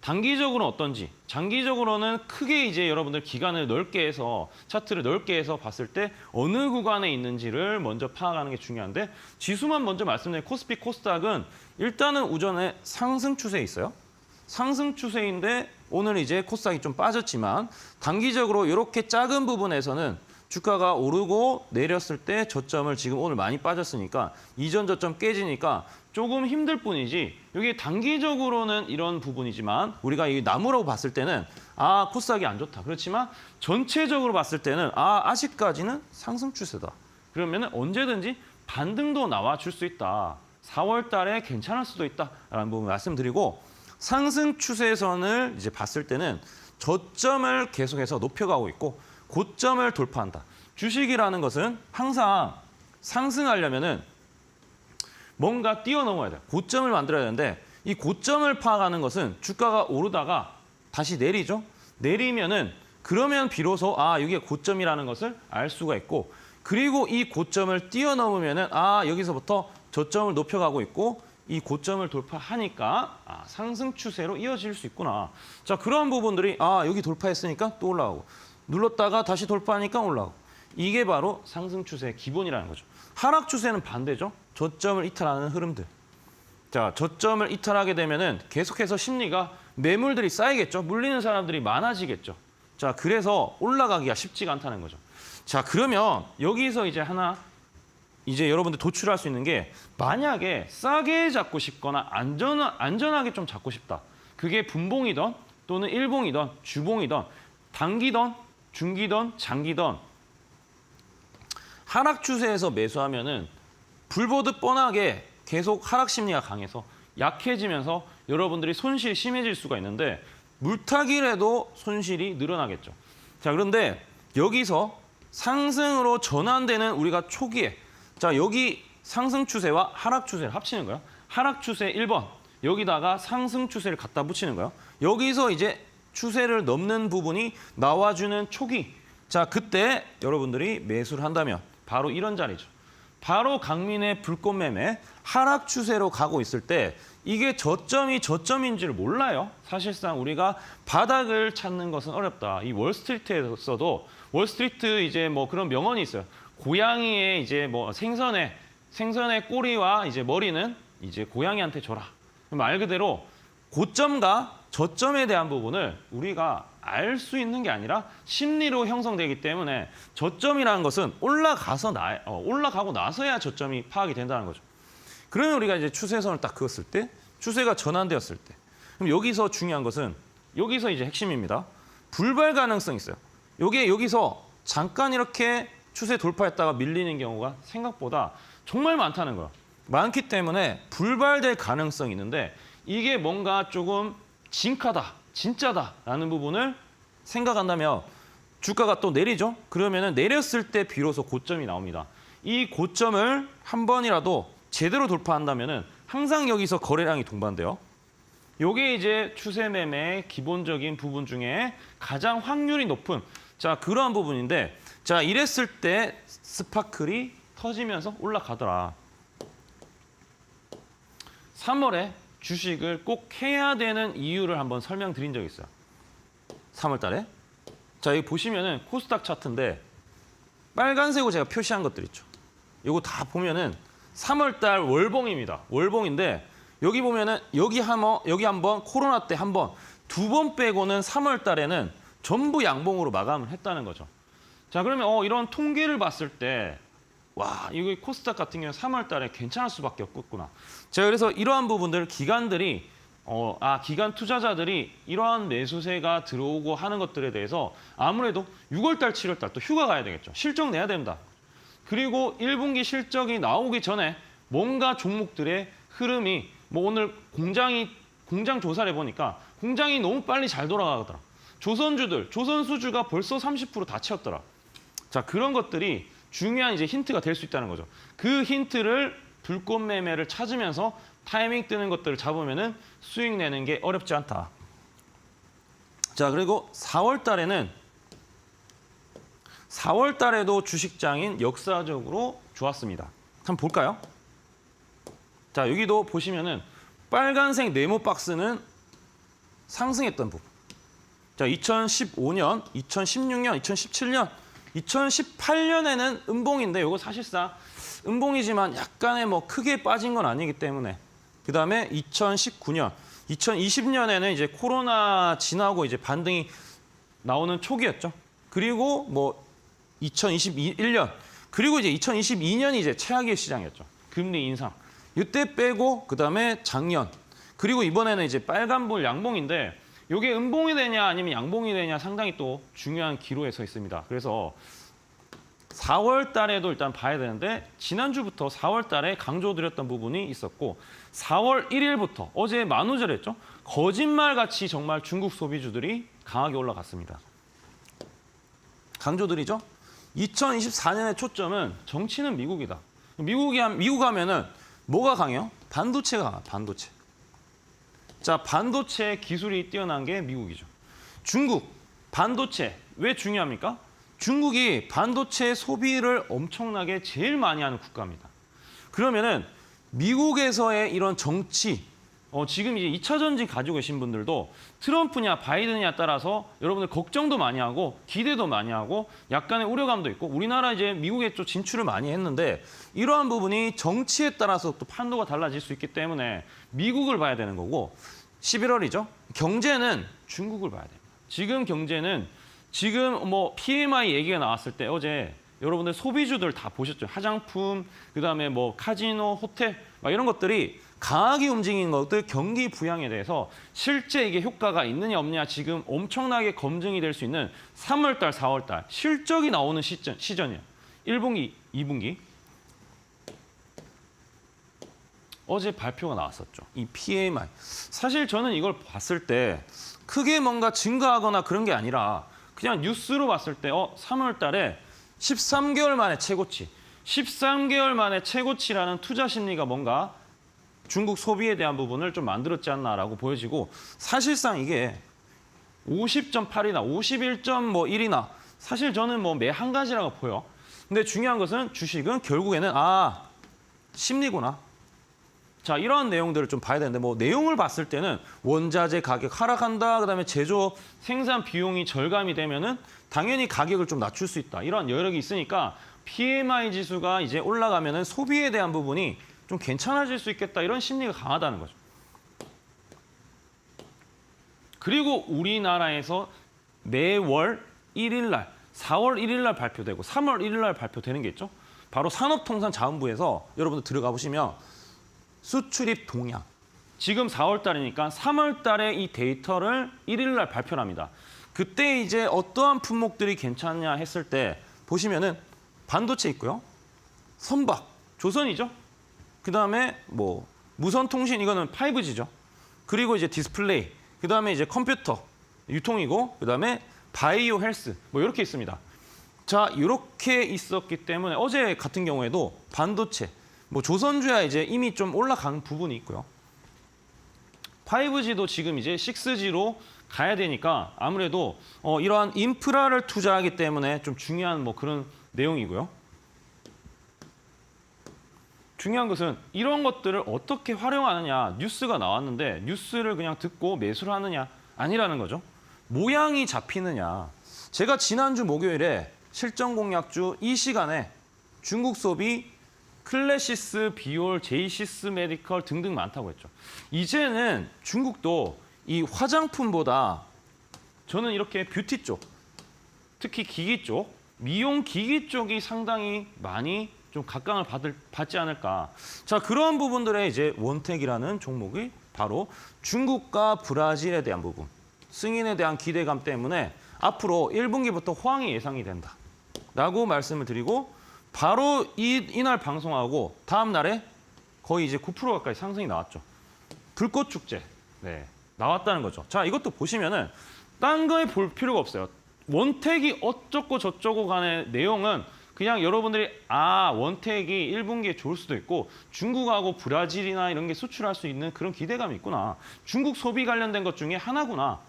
단기적으로는 어떤지, 장기적으로는 크게 이제 여러분들 기간을 넓게 해서 차트를 넓게 해서 봤을 때 어느 구간에 있는지를 먼저 파악하는 게 중요한데 지수만 먼저 말씀드린 코스피, 코스닥은 일단은 우전에 상승 추세에 있어요. 상승 추세인데 오늘 이제 코스닥이 좀 빠졌지만 단기적으로 이렇게 작은 부분에서는 주가가 오르고 내렸을 때 저점을 지금 오늘 많이 빠졌으니까 이전 저점 깨지니까 조금 힘들 뿐이지 여기 단기적으로는 이런 부분이지만 우리가 이 나무라고 봤을 때는 코스닥이 안 좋다. 그렇지만 전체적으로 봤을 때는 아직까지는 상승 추세다. 그러면 언제든지 반등도 나와줄 수 있다. 4월 달에 괜찮을 수도 있다라는 부분 말씀드리고 상승 추세선을 이제 봤을 때는 저점을 계속해서 높여가고 있고 고점을 돌파한다. 주식이라는 것은 항상 상승하려면은 뭔가 뛰어넘어야 돼요. 고점을 만들어야 되는데 이 고점을 파악하는 것은 주가가 오르다가 다시 내리죠. 내리면은 그러면 비로소 이게 고점이라는 것을 알 수가 있고, 그리고 이 고점을 뛰어넘으면은 여기서부터 저점을 높여가고 있고, 이 고점을 돌파하니까 상승 추세로 이어질 수 있구나. 자, 그런 부분들이 여기 돌파했으니까 또 올라가고 눌렀다가 다시 돌파하니까 올라가고 이게 바로 상승 추세의 기본이라는 거죠. 하락 추세는 반대죠. 저점을 이탈하는 흐름들. 자, 저점을 이탈하게 되면은 계속해서 심리가 매물들이 쌓이겠죠. 물리는 사람들이 많아지겠죠. 자, 그래서 올라가기가 쉽지가 않다는 거죠. 자, 그러면 여기서 이제 여러분들 도출할 수 있는 게 만약에 싸게 잡고 싶거나 안전하게 좀 잡고 싶다. 그게 분봉이든 또는 일봉이든 주봉이든 단기든 중기든 장기든 하락 추세에서 매수하면은 불보듯 뻔하게 계속 하락 심리가 강해서 약해지면서 여러분들이 손실이 심해질 수가 있는데 물타기라도 손실이 늘어나겠죠. 자, 그런데 여기서 상승으로 전환되는 우리가 초기에 자, 여기 상승 추세와 하락 추세를 합치는 거예요. 하락 추세 1번, 여기다가 상승 추세를 갖다 붙이는 거예요. 여기서 이제 추세를 넘는 부분이 나와주는 초기. 자, 그때 여러분들이 매수를 한다면 바로 이런 자리죠. 바로 강민의 불꽃 매매 하락 추세로 가고 있을 때 이게 저점이 저점인지를 몰라요. 사실상 우리가 바닥을 찾는 것은 어렵다. 이 월스트리트에서도 월스트리트 이제 뭐 그런 명언이 있어요. 고양이의 이제 뭐 생선의 꼬리와 이제 머리는 이제 고양이한테 줘라. 말 그대로 고점과 저점에 대한 부분을 우리가 알 수 있는 게 아니라 심리로 형성되기 때문에 저점이라는 것은 올라가고 나서야 저점이 파악이 된다는 거죠. 그러면 우리가 이제 추세선을 딱 그었을 때, 추세가 전환되었을 때, 그럼 여기서 중요한 것은 여기서 이제 핵심입니다. 불발 가능성이 있어요. 요게 여기서 잠깐 이렇게 추세 돌파했다가 밀리는 경우가 생각보다 정말 많다는 거예요. 많기 때문에 불발될 가능성이 있는데 이게 뭔가 조금 진짜다, 진짜다라는 부분을 생각한다면 주가가 또 내리죠. 그러면은 내렸을 때 비로소 고점이 나옵니다. 이 고점을 한 번이라도 제대로 돌파한다면은 항상 여기서 거래량이 동반돼요. 요게 이제 추세 매매의 기본적인 부분 중에 가장 확률이 높은 그러한 부분인데 이랬을 때 스파클이 터지면서 올라가더라. 3월에 주식을 꼭 해야 되는 이유를 한번 설명드린 적이 있어요. 3월 달에. 자, 여기 보시면은 코스닥 차트인데 빨간색으로 제가 표시한 것들 있죠. 이거 다 보면은 3월 달 월봉입니다. 월봉인데 여기 보면은 여기 한번 코로나 때 한 번, 두 번 빼고는 3월 달에는 전부 양봉으로 마감을 했다는 거죠. 자, 그러면 이런 통계를 봤을 때 와, 이거 코스닥 같은 경우는 3월 달에 괜찮을 수밖에 없겠구나. 제가 그래서 이러한 부분들 기관들이 기관 투자자들이 이러한 매수세가 들어오고 하는 것들에 대해서 아무래도 6월 달, 7월 달 또 휴가 가야 되겠죠. 실적 내야 된다. 그리고 1분기 실적이 나오기 전에 뭔가 종목들의 흐름이 오늘 공장 조사를 해보니까 공장이 너무 빨리 잘 돌아가더라. 조선수주가 벌써 30% 다 채웠더라. 자, 그런 것들이 중요한 이제 힌트가 될 수 있다는 거죠. 그 힌트를 불꽃 매매를 찾으면서 타이밍 뜨는 것들을 잡으면은 수익 내는 게 어렵지 않다. 자, 그리고 4월 달에도 주식장인 역사적으로 좋았습니다. 한번 볼까요? 자, 여기도 보시면은 빨간색 네모 박스는 상승했던 부분. 자, 2015년, 2016년, 2017년, 2018년에는 음봉인데 이거 사실상 음봉이지만 약간의 크게 빠진 건 아니기 때문에 그다음에 2019년, 2020년에는 이제 코로나 지나고 이제 반등이 나오는 초기였죠. 그리고 2021년 그리고 이제 2022년이 이제 최악의 시장이었죠. 금리 인상. 이때 빼고 그다음에 작년 그리고 이번에는 이제 빨간볼 양봉인데 이게 음봉이 되냐 아니면 양봉이 되냐 상당히 또 중요한 기로에 서 있습니다. 그래서 4월 달에도 일단 봐야 되는데 지난주부터 4월 달에 강조드렸던 부분이 있었고 4월 1일부터 어제 만우절했죠. 거짓말같이 정말 중국 소비주들이 강하게 올라갔습니다. 강조드리죠. 2024년의 초점은 정치는 미국이다. 미국 하면은 뭐가 강해요? 반도체가 강해요. 반도체. 자, 반도체 기술이 뛰어난 게 미국이죠. 중국, 반도체 왜 중요합니까? 중국이 반도체 소비를 엄청나게 제일 많이 하는 국가입니다. 그러면은 미국에서의 이런 정치, 지금 이제 2차 전지 가지고 계신 분들도 트럼프냐 바이든이냐 따라서 여러분들 걱정도 많이 하고 기대도 많이 하고 약간의 우려감도 있고 우리나라 이제 미국에 좀 진출을 많이 했는데 이러한 부분이 정치에 따라서 또 판도가 달라질 수 있기 때문에 미국을 봐야 되는 거고 11월이죠. 경제는 중국을 봐야 됩니다. 지금 경제는 지금 뭐 PMI 얘기가 나왔을 때 어제 여러분들 소비주들 다 보셨죠. 화장품, 그다음에 뭐 카지노, 호텔 막 이런 것들이 강하게 움직이는 것들 경기 부양에 대해서 실제 이게 효과가 있느냐 없느냐 지금 엄청나게 검증이 될 수 있는 3월 달, 4월 달 실적이 나오는 시전이에요. 1분기, 2분기. 어제 발표가 나왔었죠. 이 PMI. 사실 저는 이걸 봤을 때 크게 뭔가 증가하거나 그런 게 아니라 그냥 뉴스로 봤을 때 3월 달에 13개월 만에 최고치. 13개월 만에 최고치라는 투자 심리가 뭔가 중국 소비에 대한 부분을 좀 만들었지 않나라고 보여지고 사실상 이게 50.8이나 51.1이나 사실 저는 뭐 매 한 가지라고 보여. 근데 중요한 것은 주식은 결국에는 심리구나. 자, 이러한 내용들을 좀 봐야 되는데 뭐 내용을 봤을 때는 원자재 가격 하락한다. 그다음에 제조 생산 비용이 절감이 되면은 당연히 가격을 좀 낮출 수 있다. 이런 여력이 있으니까 PMI 지수가 이제 올라가면은 소비에 대한 부분이 좀 괜찮아질 수 있겠다. 이런 심리가 강하다는 거죠. 그리고 우리나라에서 매월 1일 날, 4월 1일 날 발표되고 3월 1일 날 발표되는 게 있죠. 바로 산업통상자원부에서 여러분들 들어가 보시면 수출입 동향. 지금 4월 달이니까 3월 달에 이 데이터를 1일 날 발표를 합니다. 그때 이제 어떠한 품목들이 괜찮냐 했을 때 보시면은 반도체 있고요. 선박, 조선이죠. 그다음에 뭐 무선 통신 이거는 5G죠. 그리고 이제 디스플레이, 그다음에 이제 컴퓨터, 유통이고 그다음에 바이오 헬스 뭐 이렇게 있습니다. 자, 이렇게 있었기 때문에 어제 같은 경우에도 반도체 뭐 조선주야 이제 이미 좀 올라간 부분이 있고요. 5G도 지금 이제 6G로 가야 되니까 아무래도 이러한 인프라를 투자하기 때문에 좀 중요한 뭐 그런 내용이고요. 중요한 것은 이런 것들을 어떻게 활용하느냐. 뉴스가 나왔는데 뉴스를 그냥 듣고 매수를 하느냐 아니라는 거죠. 모양이 잡히느냐. 제가 지난주 목요일에 실전 공략주 이 시간에 중국 소비 클래시스, 비올, 제이시스 메디컬 등등 많다고 했죠. 이제는 중국도 이 화장품보다 저는 이렇게 뷰티 쪽, 특히 기기 쪽, 미용 기기 쪽이 상당히 많이 좀 각광을 받지 않을까. 자, 그런 부분들의 이제 원택이라는 종목이 바로 중국과 브라질에 대한 부분, 승인에 대한 기대감 때문에 앞으로 1분기부터 호황이 예상이 된다라고 말씀을 드리고 바로 이날 방송하고 다음 날에 거의 이제 9% 가까이 상승이 나왔죠. 불꽃 축제. 네. 나왔다는 거죠. 자, 이것도 보시면은 딴 거에 볼 필요가 없어요. 원택이 어쩌고 저쩌고 간의 내용은 그냥 여러분들이 원택이 1분기에 좋을 수도 있고 중국하고 브라질이나 이런 게 수출할 수 있는 그런 기대감이 있구나. 중국 소비 관련된 것 중에 하나구나.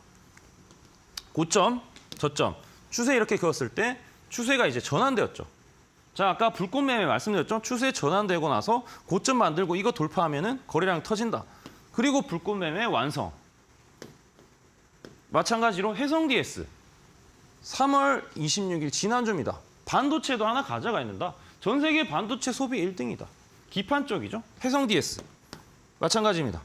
고점, 저점, 추세 이렇게 그었을 때 추세가 이제 전환되었죠. 자, 아까 불꽃 매매 말씀드렸죠. 추세 전환되고 나서 고점 만들고 이거 돌파하면은 거래량 터진다. 그리고 불꽃 매매 완성. 마찬가지로 해성 DS 3월 26일 지난주입니다. 반도체도 하나 가져가 있는다. 전 세계 반도체 소비 1등이다. 기판 쪽이죠. 해성 DS 마찬가지입니다.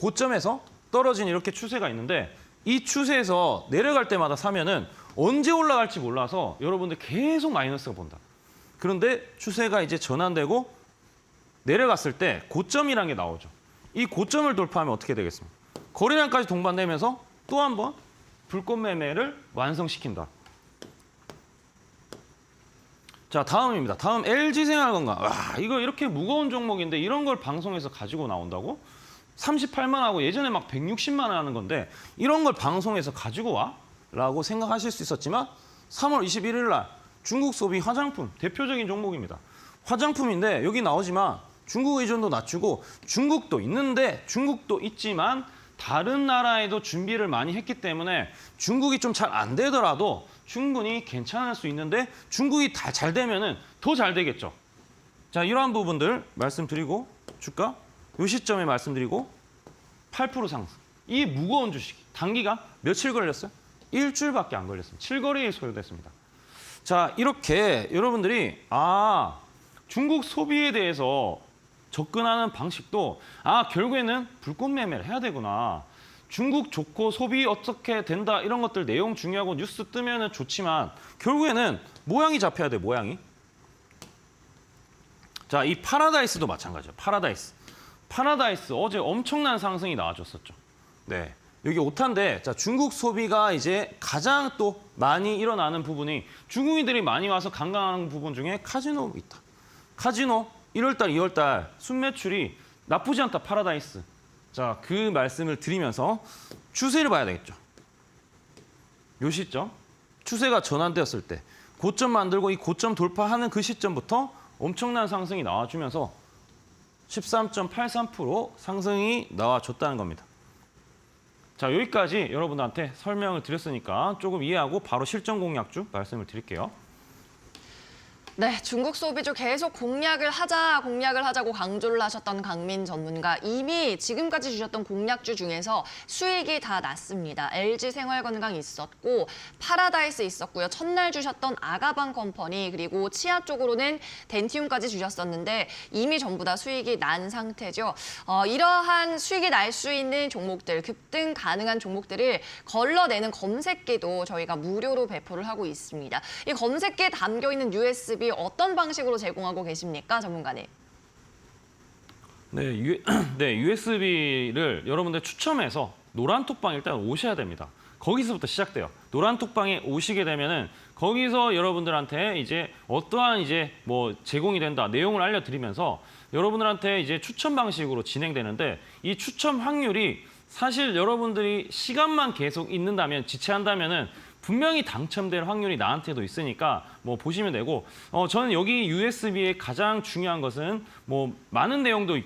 고점에서 떨어진 이렇게 추세가 있는데 이 추세에서 내려갈 때마다 사면은 언제 올라갈지 몰라서 여러분들 계속 마이너스가 본다. 그런데 추세가 이제 전환되고 내려갔을 때 고점이라는 게 나오죠. 이 고점을 돌파하면 어떻게 되겠습니까? 거래량까지 동반되면서 또 한 번 불꽃 매매를 완성시킨다. 자, 다음입니다. 다음 LG생활건강. 와, 이거 이렇게 무거운 종목인데 이런 걸 방송에서 가지고 나온다고? 38만 하고 예전에 막 160만 원 하는 건데 이런 걸 방송에서 가지고 와? 라고 생각하실 수 있었지만 3월 21일 날 중국 소비 화장품 대표적인 종목입니다. 화장품인데 여기 나오지만 중국 의존도 낮추고 중국도 있는데 중국도 있지만 다른 나라에도 준비를 많이 했기 때문에 중국이 좀 잘 안 되더라도 충분히 괜찮을 수 있는데 중국이 다 잘 되면은 더 잘 되겠죠. 자, 이러한 부분들 말씀드리고 주가 요 시점에 말씀드리고 8% 상승. 이 무거운 주식 단기가 며칠 걸렸어요? 일주일밖에 안 걸렸습니다. 7거래일 소요됐습니다. 자, 이렇게 여러분들이 중국 소비에 대해서 접근하는 방식도 결국에는 불꽃 매매를 해야 되구나. 중국 좋고 소비 어떻게 된다 이런 것들 내용 중요하고 뉴스 뜨면은 좋지만 결국에는 모양이 잡혀야 돼, 모양이. 자, 이 파라다이스도 마찬가지예요. 파라다이스 어제 엄청난 상승이 나와줬었죠. 네. 여기 오타인데 자, 중국 소비가 이제 가장 또 많이 일어나는 부분이 중국인들이 많이 와서 관광하는 부분 중에 카지노 있다. 카지노 1월달, 2월달 순매출이 나쁘지 않다, 파라다이스. 자, 그 말씀을 드리면서 추세를 봐야 되겠죠. 요 시점, 추세가 전환되었을 때 고점 만들고 이 고점 돌파하는 그 시점부터 엄청난 상승이 나와주면서 13.83% 상승이 나와줬다는 겁니다. 자, 여기까지 여러분한테 설명을 드렸으니까 조금 이해하고 바로 실전 공략주 말씀을 드릴게요. 네, 중국 소비주 계속 공략을 하자고 강조를 하셨던 강민 전문가. 이미 지금까지 주셨던 공략주 중에서 수익이 다 났습니다. LG 생활건강 있었고 파라다이스 있었고요. 첫날 주셨던 아가방 컴퍼니 그리고 치아 쪽으로는 덴티움까지 주셨었는데 이미 전부 다 수익이 난 상태죠. 이러한 수익이 날 수 있는 종목들, 급등 가능한 종목들을 걸러내는 검색기도 저희가 무료로 배포를 하고 있습니다. 이 검색기에 담겨있는 USB 어떤 방식으로 제공하고 계십니까, 전문가님? 네, USB를 여러분들 추첨해서 노란톡방 일단 오셔야 됩니다. 거기서부터 시작돼요. 노란톡방에 오시게 되면은 거기서 여러분들한테 이제 어떠한 이제 뭐 제공이 된다 내용을 알려드리면서 여러분들한테 이제 추첨 방식으로 진행되는데 이 추첨 확률이 사실 여러분들이 시간만 계속 있는다면 지체한다면은 분명히 당첨될 확률이 나한테도 있으니까 뭐 보시면 되고 저는 여기 USB의 가장 중요한 것은 뭐 많은 내용도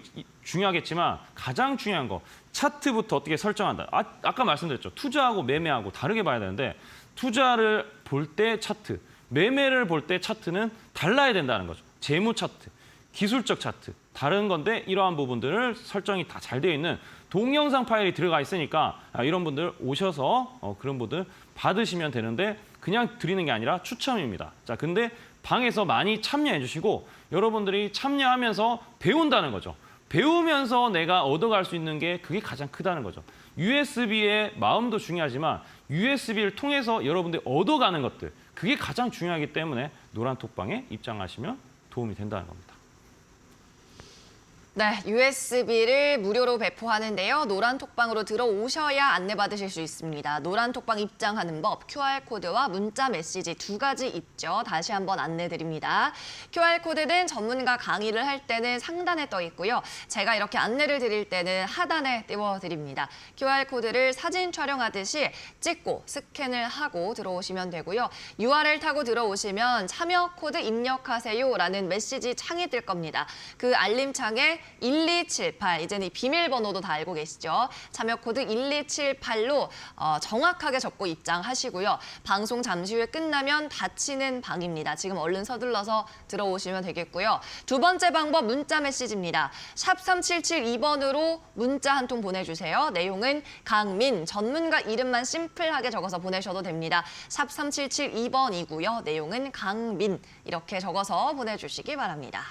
중요하겠지만 가장 중요한 거 차트부터 어떻게 설정한다. 아까 말씀드렸죠. 투자하고 매매하고 다르게 봐야 되는데 투자를 볼 때 차트, 매매를 볼 때 차트는 달라야 된다는 거죠. 재무 차트, 기술적 차트 다른 건데 이러한 부분들을 설정이 다 잘 되어 있는 동영상 파일이 들어가 있으니까 이런 분들 오셔서 그런 분들 받으시면 되는데 그냥 드리는 게 아니라 추첨입니다. 자, 근데 방에서 많이 참여해 주시고 여러분들이 참여하면서 배운다는 거죠. 배우면서 내가 얻어갈 수 있는 게 그게 가장 크다는 거죠. USB의 마음도 중요하지만 USB를 통해서 여러분들이 얻어가는 것들 그게 가장 중요하기 때문에 노란톡방에 입장하시면 도움이 된다는 겁니다. 네, USB를 무료로 배포하는데요. 노란톡방으로 들어오셔야 안내받으실 수 있습니다. 노란톡방 입장하는 법, QR코드와 문자 메시지 두 가지 있죠. 다시 한번 안내드립니다. QR코드는 전문가 강의를 할 때는 상단에 떠 있고요. 제가 이렇게 안내를 드릴 때는 하단에 띄워드립니다. QR코드를 사진 촬영하듯이 찍고 스캔을 하고 들어오시면 되고요. URL 타고 들어오시면 참여 코드 입력하세요라는 메시지 창이 뜰 겁니다. 그 알림창에 1278, 이제는 이 비밀번호도 다 알고 계시죠? 참여 코드 1278로 정확하게 적고 입장하시고요. 방송 잠시 후에 끝나면 닫히는 방입니다. 지금 얼른 서둘러서 들어오시면 되겠고요. 두 번째 방법 문자 메시지입니다. 샵 3772번으로 문자 한 통 보내주세요. 내용은 강민, 전문가 이름만 심플하게 적어서 보내셔도 됩니다. 샵 3772번이고요. 내용은 강민 이렇게 적어서 보내주시기 바랍니다.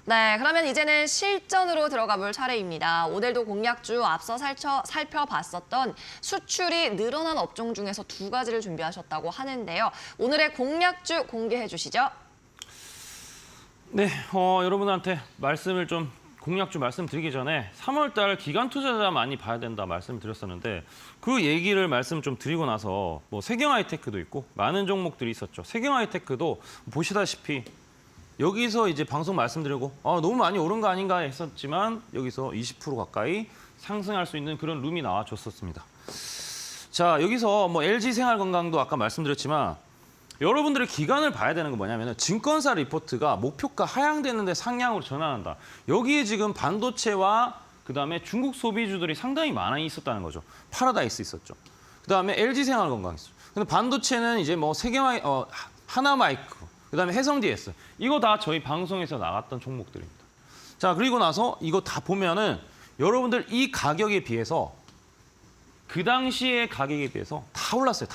네, 그러면 이제는 실전으로 들어가 볼 차례입니다. 오늘도 공략주 앞서 살펴봤었던 수출이 늘어난 업종 중에서 두 가지를 준비하셨다고 하는데요. 오늘의 공략주 공개해 주시죠. 네, 여러분한테 공략주 말씀드리기 전에 3월달 기관 투자자 많이 봐야 된다 말씀드렸었는데 그 얘기를 말씀 좀 드리고 나서 뭐 세경하이테크도 있고 많은 종목들이 있었죠. 세경하이테크도 보시다시피 여기서 이제 방송 말씀드리고 너무 많이 오른 거 아닌가 했었지만 여기서 20% 가까이 상승할 수 있는 그런 룸이 나와줬었습니다. 자, 여기서 뭐 LG 생활건강도 아까 말씀드렸지만 여러분들의 기간을 봐야 되는 건 뭐냐면 증권사 리포트가 목표가 하향되는데 상향으로 전환한다. 여기에 지금 반도체와 그다음에 중국 소비주들이 상당히 많이 있었다는 거죠. 파라다이스 있었죠. 그다음에 LG 생활건강 있었죠. 근데 반도체는 이제 뭐 하나마이크 그다음에 해성DS 이거 다 저희 방송에서 나갔던 종목들입니다. 자, 그리고 나서 이거 다 보면은 여러분들 이 가격에 비해서 그 당시의 가격에 비해서 다 올랐어요.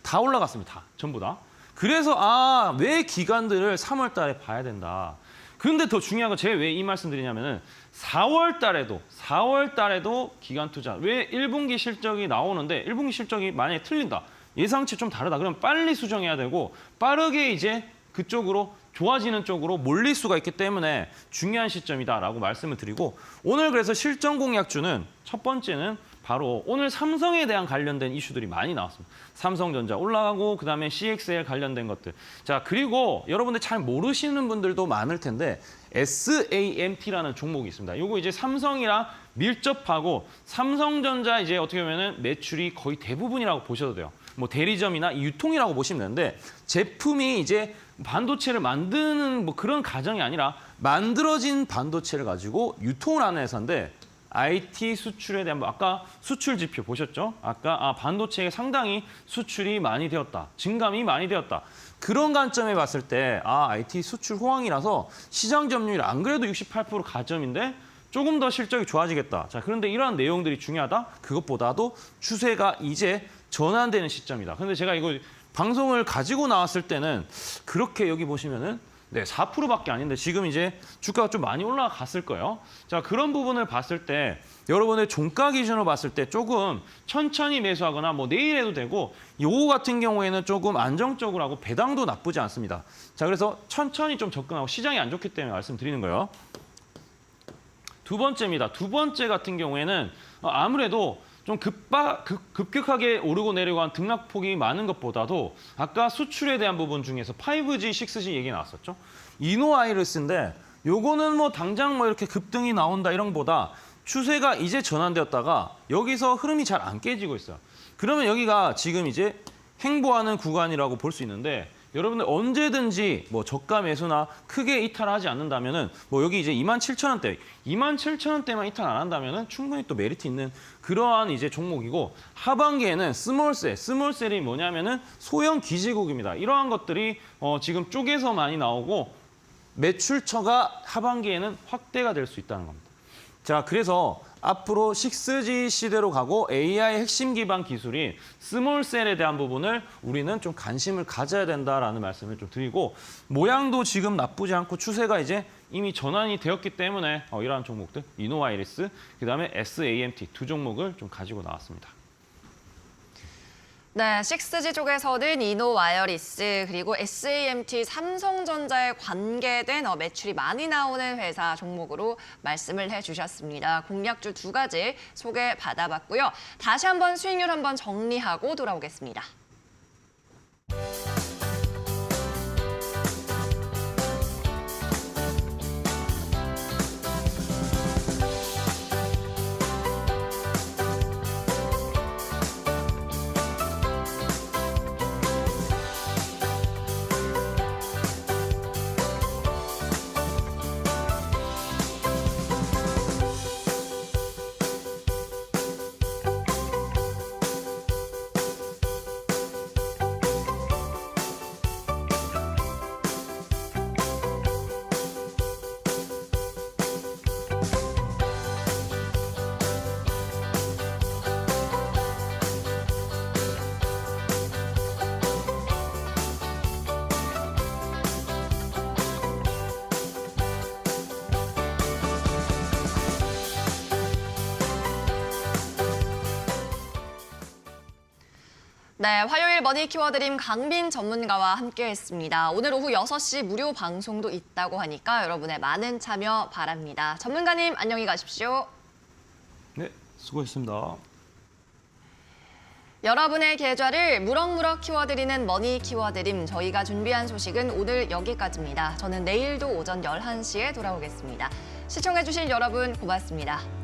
다 올라갔습니다. 다. 전부 다. 그래서 왜 기관들을 3월 달에 봐야 된다. 그런데 더 중요한 건 제가 왜 이 말씀 드리냐면은 4월 달에도 기관 투자. 왜 1분기 실적이 나오는데 1분기 실적이 만약에 틀린다. 예상치 좀 다르다. 그러면 빨리 수정해야 되고 빠르게 이제 그쪽으로 좋아지는 쪽으로 몰릴 수가 있기 때문에 중요한 시점이다라고 말씀을 드리고 오늘 그래서 실전 공약주는 첫 번째는 바로 오늘 삼성에 대한 관련된 이슈들이 많이 나왔습니다. 삼성전자 올라가고 그다음에 CXL 관련된 것들. 자, 그리고 여러분들 잘 모르시는 분들도 많을 텐데 SAMT라는 종목이 있습니다. 요거 이제 삼성이랑 밀접하고 삼성전자 이제 어떻게 보면은 매출이 거의 대부분이라고 보셔도 돼요. 뭐 대리점이나 유통이라고 보시면 되는데 제품이 이제 반도체를 만드는 뭐 그런 가정이 아니라 만들어진 반도체를 가지고 유통을 하는 회사인데 IT 수출에 대한 아까 수출 지표 보셨죠? 아까 반도체에 상당히 수출이 많이 되었다. 증감이 많이 되었다. 그런 관점에 봤을 때 IT 수출 호황이라서 시장 점유율 안 그래도 68% 가점인데 조금 더 실적이 좋아지겠다. 자, 그런데 이러한 내용들이 중요하다. 그것보다도 추세가 이제 전환되는 시점이다. 근데 제가 이거 방송을 가지고 나왔을 때는 그렇게 여기 보시면은 4%밖에 아닌데 지금 이제 주가가 좀 많이 올라갔을 거예요. 자, 그런 부분을 봤을 때 여러분의 종가 기준으로 봤을 때 조금 천천히 매수하거나 뭐 내일 해도 되고 요거 같은 경우에는 조금 안정적으로 하고 배당도 나쁘지 않습니다. 자, 그래서 천천히 좀 접근하고 시장이 안 좋기 때문에 말씀드리는 거예요. 두 번째입니다. 두 번째 같은 경우에는 아무래도 좀 급격하게 오르고 내려간 등락폭이 많은 것보다도 아까 수출에 대한 부분 중에서 5G, 6G 얘기 나왔었죠. 이노아이리스인데 요거는 뭐 당장 뭐 이렇게 급등이 나온다 이런 것보다 추세가 이제 전환되었다가 여기서 흐름이 잘 안 깨지고 있어요. 그러면 여기가 지금 이제 횡보하는 구간이라고 볼 수 있는데 여러분들 언제든지 뭐 저가 매수나 크게 이탈하지 않는다면은 뭐 여기 이제 27,000원대, 27,000원대만 이탈 안 한다면은 충분히 또 메리트 있는 그러한 이제 종목이고 하반기에는 스몰셀이 뭐냐면은 소형 기지국입니다. 이러한 것들이 지금 쪽에서 많이 나오고 매출처가 하반기에는 확대가 될 수 있다는 겁니다. 자, 그래서 앞으로 6G 시대로 가고 AI 핵심 기반 기술인 스몰셀에 대한 부분을 우리는 좀 관심을 가져야 된다라는 말씀을 좀 드리고 모양도 지금 나쁘지 않고 추세가 이제 이미 전환이 되었기 때문에 이러한 종목들 이노와이리스 그다음에 SAMT 두 종목을 좀 가지고 나왔습니다. 네, 6G 쪽에서는 이노와이어리스 그리고 SAMT 삼성전자에 관계된 매출이 많이 나오는 회사 종목으로 말씀을 해주셨습니다. 공략주 두 가지 소개받아봤고요. 다시 한번 수익률 한번 정리하고 돌아오겠습니다. 네, 화요일 머니 키워드림 강민 전문가와 함께했습니다. 오늘 오후 6시 무료 방송도 있다고 하니까 여러분의 많은 참여 바랍니다. 전문가님 안녕히 가십시오. 네, 수고했습니다. 여러분의 계좌를 무럭무럭 키워드리는 머니 키워드림. 저희가 준비한 소식은 오늘 여기까지입니다. 저는 내일도 오전 11시에 돌아오겠습니다. 시청해주신 여러분 고맙습니다.